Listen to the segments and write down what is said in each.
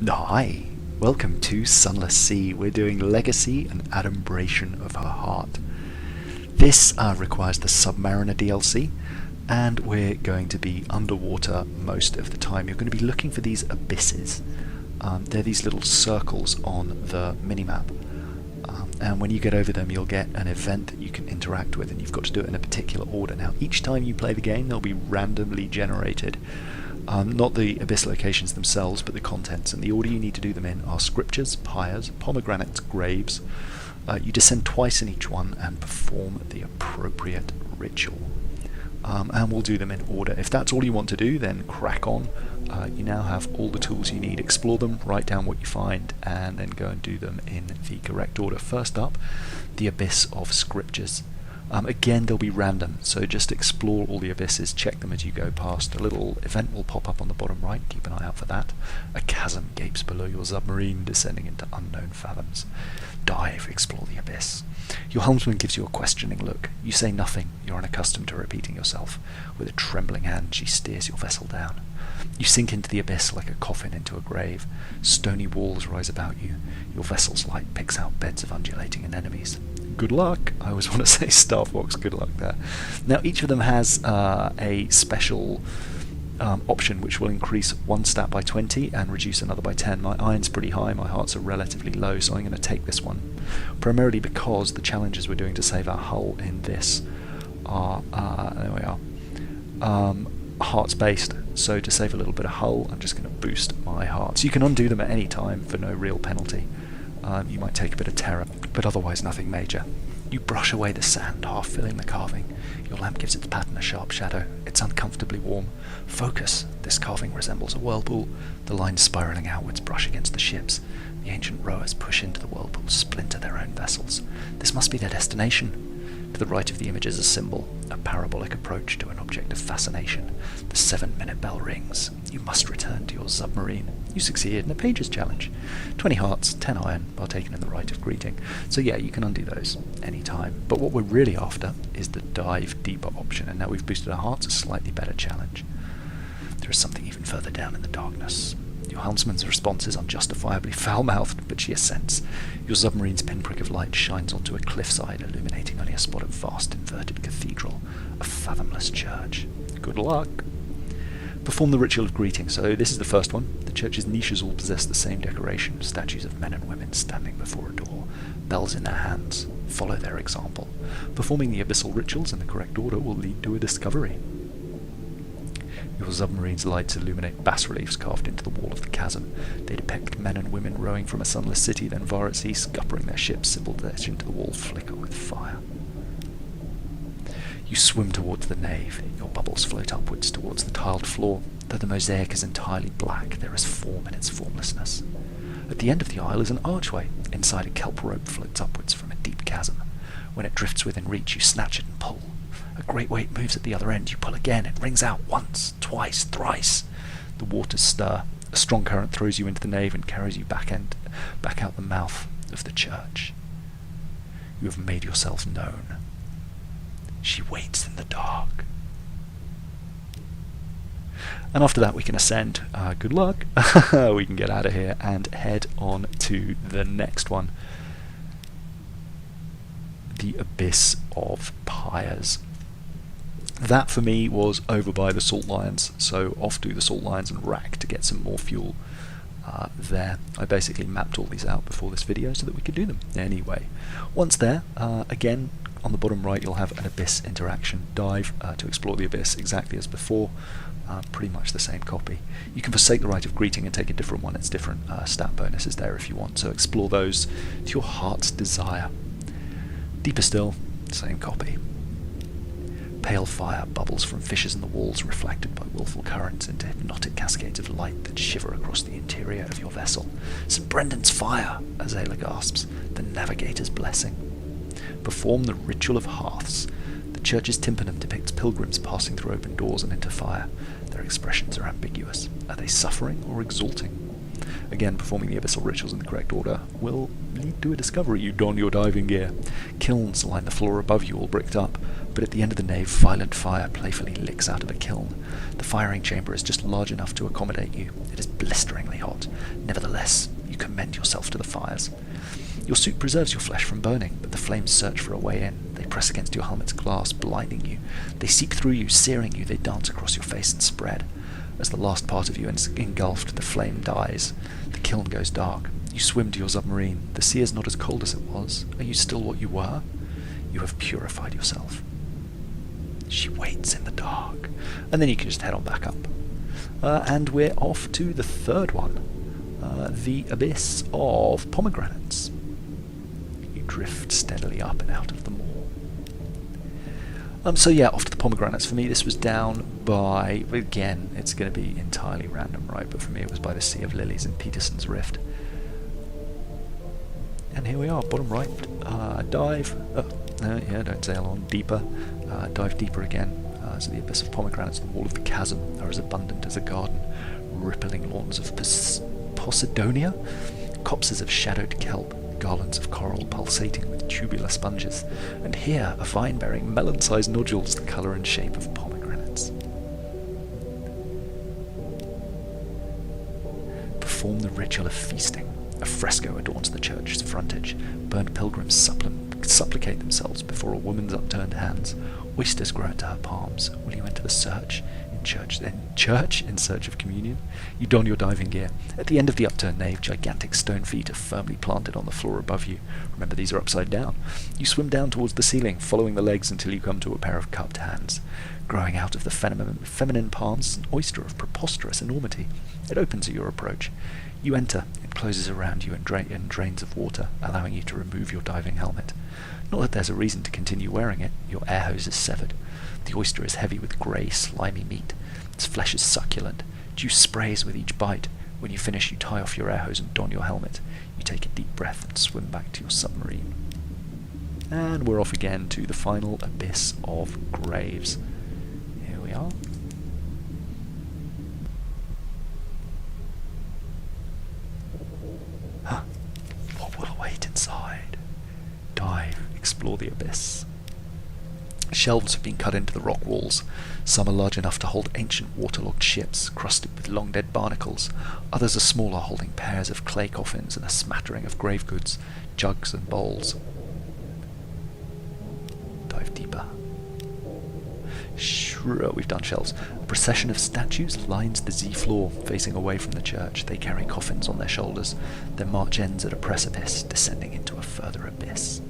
Hi, welcome to Sunless Sea. We're doing Legacy and Adumbration of Her Heart. This requires the Zubmariner DLC, and we're going to be underwater most of the time. You're going to be looking for these abysses. They're these little circles on the minimap. And when you get over them, you'll get an event that you can interact with, and you've got to do it in a particular order. Now, each time you play the game, they'll be randomly generated. Not the abyss locations themselves, but the contents. And the order you need to do them in are scriptures, pyres, pomegranates, graves. You descend twice in each one and perform the appropriate ritual. And we'll do them in order. If that's all you want to do, then crack on. You now have all the tools you need. Explore them, write down what you find, and then go and do them in the correct order. First up, the Abyss of Scriptures. Again, they'll be random, so just explore all the abysses, check them as you go past. A little event will pop up on the bottom right, keep an eye out for that. A chasm gapes below your submarine, descending into unknown fathoms. Dive, explore the abyss. Your helmsman gives you a questioning look. You say nothing, you're unaccustomed to repeating yourself. With a trembling hand, she steers your vessel down. You sink into the abyss like a coffin into a grave. Stony walls rise about you. Your vessel's light picks out beds of undulating anemones. Good luck. I always want to say Star Fox, good luck there. Now, each of them has a special option which will increase one stat by 20 and reduce another by 10. My iron's pretty high, my hearts are relatively low, so I'm going to take this one. Primarily because the challenges we're doing to save our hull in this are, there we are, hearts based. So to save a little bit of hull, I'm just going to boost my hearts. You can undo them at any time for no real penalty. You might take a bit of terror, but otherwise nothing major. You brush away the sand, half filling the carving. Your lamp gives its pattern a sharp shadow. It's uncomfortably warm. Focus. This carving resembles a whirlpool. The lines spiralling outwards brush against the ships. The ancient rowers push into the whirlpool, splinter their own vessels. This must be their destination. To the right of the image is a symbol, a parabolic approach to an object of fascination. The 7-minute bell rings. You must return to your submarine. You succeeded in a pages challenge. 20 hearts, 10 iron, partaken in the rite of greeting. So yeah, you can undo those any time. But what we're really after is the dive deeper option, and now we've boosted our hearts, a slightly better challenge. There is something even further down in the darkness. Your helmsman's response is unjustifiably foul-mouthed, but she assents. Your submarine's pinprick of light shines onto a cliffside, illuminating only a spot of vast inverted cathedral, a fathomless church. Good luck! Perform the ritual of greeting. So this is the first one. The church's niches all possess the same decoration, statues of men and women standing before a door, bells in their hands. Follow their example. Performing the abyssal rituals in the correct order will lead to a discovery. Your submarine's lights illuminate bas-reliefs carved into the wall of the chasm. They depict men and women rowing from a sunless city, then far at sea, scuppering their ships, symbols etched into the wall flicker with fire. You swim towards the nave. Your bubbles float upwards towards the tiled floor. Though the mosaic is entirely black, there is form in its formlessness. At the end of the aisle is an archway. Inside, a kelp rope floats upwards from a deep chasm. When it drifts within reach, you snatch it and pull. A great weight moves at the other end. You pull again. It rings out once, twice, thrice. The waters stir. A strong current throws you into the nave and carries you back out the mouth of the church. You have made yourself known. She waits in the dark. And after that we can ascend. Good luck. We can get out of here and head on to the next one. The Abyss of Pyres. That for me was over by the salt lions, so off to the salt lions and rack to get some more fuel there. I basically mapped all these out before this video so that we could do them. Anyway, once there, again on the bottom right you'll have an abyss interaction. Dive to explore the abyss exactly as before, pretty much the same copy. You can forsake the rite of greeting and take a different one. It's different stat bonuses there if you want, so explore those to your heart's desire. Deeper still, same copy. Pale fire bubbles from fissures in the walls, reflected by willful currents into hypnotic cascades of light that shiver across the interior of your vessel. St. Brendan's fire, as Ayla gasps, the navigator's blessing. Perform the ritual of hearths. The church's tympanum depicts pilgrims passing through open doors and into fire. Their expressions are ambiguous. Are they suffering or exulting? Again, performing the abyssal rituals in the correct order will lead to a discovery. You don your diving gear. Kilns line the floor above you, all bricked up, but at the end of the nave, violent fire playfully licks out of a kiln. The firing chamber is just large enough to accommodate you. It is blisteringly hot. Nevertheless, Nevertheless, you commend yourself to the fires. Your suit preserves your flesh from burning, but the flames search for a way in. They press against your helmet's glass, blinding you. They seep through you, searing you. They dance across your face and spread. As the last part of you is engulfed, the flame dies. The kiln goes dark. You swim to your submarine. The sea is not as cold as it was. Are you still what you were? You have purified yourself. She waits in the dark. And then you can just head on back up. And we're off to the third one. The Abyss of Pomegranates. You drift steadily up and out of the moor. So yeah, off to the Pomegranates. For me, this was down by, again, it's going to be entirely random, right? But for me, it was by the Sea of Lilies in Peterson's Rift. And here we are, bottom right. Dive. Yeah, don't sail on. Deeper. Dive deeper again. So the Abyss of Pomegranates, the wall of the chasm, are as abundant as a garden. Rippling lawns of Posidonia, copses of shadowed kelp, garlands of coral pulsating with tubular sponges, and here a vine bearing melon-sized nodules the colour and shape of pomegranates. Perform the ritual of feasting. A fresco adorns the church's frontage. Burned pilgrims supplicate themselves before a woman's upturned hands. Oysters grow into her palms. Will you enter the church in search of communion? You don your diving gear. At the end of the upturned nave, gigantic stone feet are firmly planted on the floor above you. Remember, these are upside down. You swim down towards the ceiling, following the legs until you come to a pair of cupped hands. Growing out of the feminine palms is an oyster of preposterous enormity. It opens at your approach. You enter. It closes around you and drains of water, allowing you to remove your diving helmet. Not that there's a reason to continue wearing it. Your air hose is severed. The oyster is heavy with grey, slimy meat. Its flesh is succulent. Juice sprays with each bite. When you finish, you tie off your air hose and don your helmet. You take a deep breath and swim back to your submarine. And we're off again to the final Abyss of Graves. Here we are. What will await inside? Dive, explore the abyss. Shelves have been cut into the rock walls. Some are large enough to hold ancient waterlogged ships, crusted with long-dead barnacles. Others are smaller, holding pairs of clay coffins and a smattering of grave goods, jugs and bowls. Dive deeper. Sure, we've done shelves. A procession of statues lines the Z floor, facing away from the church. They carry coffins on their shoulders. Their march ends at a precipice, descending into a further abyss.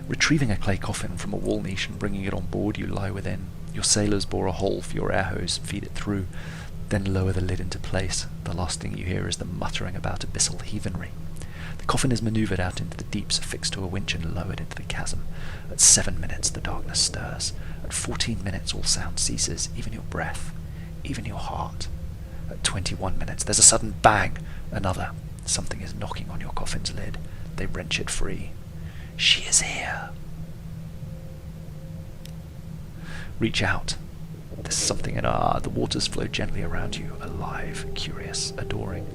Retrieving a clay coffin from a wall niche and bringing it on board, you lie within. Your sailors bore a hole for your air hose, feed it through, then lower the lid into place. The last thing you hear is the muttering about abyssal heathenry. The coffin is manoeuvred out into the deeps, affixed to a winch and lowered into the chasm. At 7 minutes, the darkness stirs. At 14 minutes, all sound ceases, even your breath, even your heart. At 21 minutes, there's a sudden bang. Another. Something is knocking on your coffin's lid. They wrench it free. She is here. Reach out. There's something in the waters flow gently around you, alive, curious, adoring.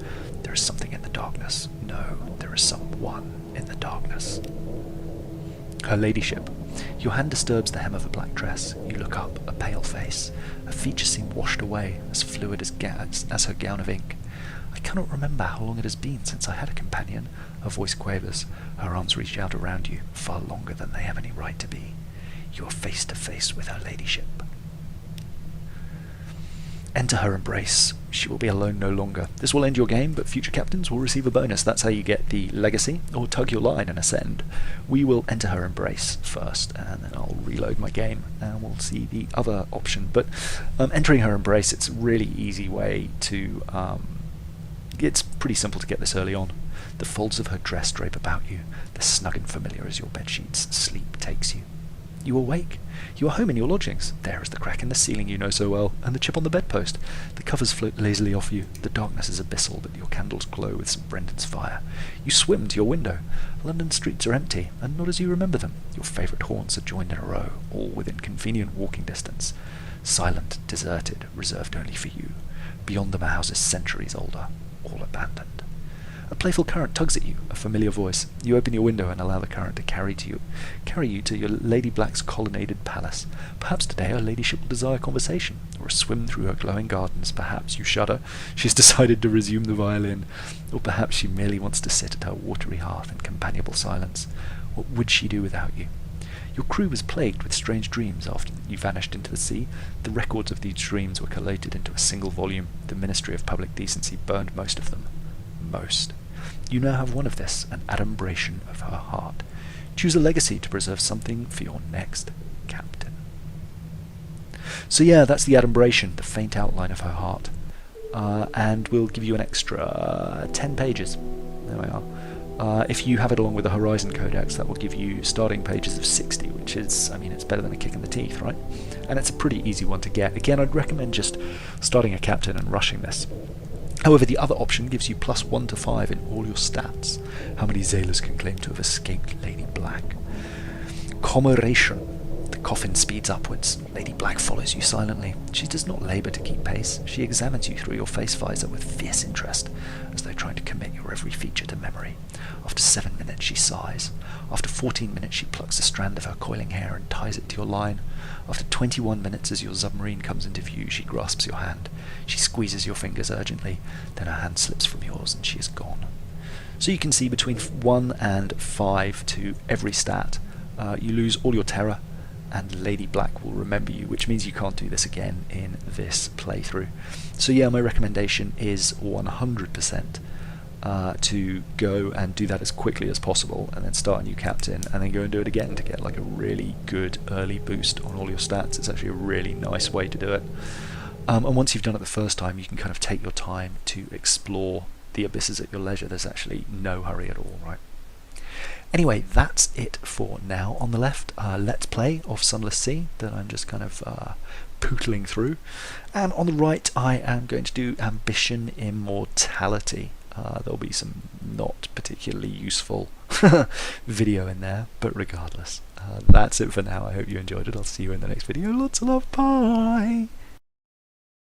There is something in the darkness. No, there is someone in the darkness. Her ladyship. Your hand disturbs the hem of a black dress. You look up, a pale face. Her features seem washed away, as fluid as her gown of ink. I cannot remember how long it has been since I had a companion. Her voice quavers. Her arms reach out around you, far longer than they have any right to be. You are face to face with her ladyship. Enter her embrace. She will be alone no longer. This will end your game, but future captains will receive a bonus. That's how you get the legacy, or tug your line and ascend. We will enter her embrace first, and then I'll reload my game, and we'll see the other option. But entering her embrace, it's a really easy way to... it's pretty simple to get this early on. The folds of her dress drape about you. They're snug and familiar as your bedsheets. Sleep takes you. You awake. You are home in your lodgings. There is the crack in the ceiling you know so well, and the chip on the bedpost. The covers float lazily off you. The darkness is abyssal, but your candles glow with St. Brendan's fire. You swim to your window. London streets are empty, and not as you remember them. Your favourite haunts are joined in a row, all within convenient walking distance. Silent, deserted, reserved only for you. Beyond them are houses centuries older, all abandoned. A playful current tugs at you, a familiar voice. You open your window and allow the current to carry you to your Lady Black's colonnaded palace. Perhaps today her ladyship will desire conversation, or a swim through her glowing gardens. Perhaps, you shudder, she's decided to resume the violin, or perhaps she merely wants to sit at her watery hearth in companionable silence. What would she do without you? Your crew was plagued with strange dreams after you vanished into the sea. The records of these dreams were collated into a single volume. The Ministry of Public Decency burned most of them. Most. You now have one of this, an adumbration of her heart. Choose a legacy to preserve something for your next captain. So yeah, that's the adumbration, the faint outline of her heart. And we'll give you an extra 10 pages. There we are. If you have it along with the Horizon Codex, that will give you starting pages of 60, which is, I mean, it's better than a kick in the teeth, right? And it's a pretty easy one to get. Again, I'd recommend just starting a captain and rushing this. However, the other option gives you +1 to 5 in all your stats. How many sailors can claim to have escaped Lady Black? Commeration. The coffin speeds upwards. Lady Black follows you silently. She does not labour to keep pace. She examines you through your face visor with fierce interest, as though trying to commit your every feature to memory. After 7 minutes she sighs. After 14 minutes she plucks a strand of her coiling hair and ties it to your line. After 21 minutes, as your submarine comes into view, she grasps your hand. She squeezes your fingers urgently, then her hand slips from yours and she is gone. So you can see between 1 and 5 to every stat, you lose all your terror, and Lady Black will remember you, which means you can't do this again in this playthrough. So yeah, my recommendation is 100% to go and do that as quickly as possible, and then start a new captain, and then go and do it again to get like a really good early boost on all your stats. It's actually a really nice way to do it. And once you've done it the first time, you can kind of take your time to explore the abysses at your leisure. There's actually no hurry at all, right? Anyway, that's it for now. On the left, Let's Play of Sunless Sea that I'm just kind of pootling through. And on the right, I am going to do Ambition Immortality. There'll be some not particularly useful video in there, but regardless, that's it for now. I hope you enjoyed it. I'll see you in the next video. Lots of love. Bye!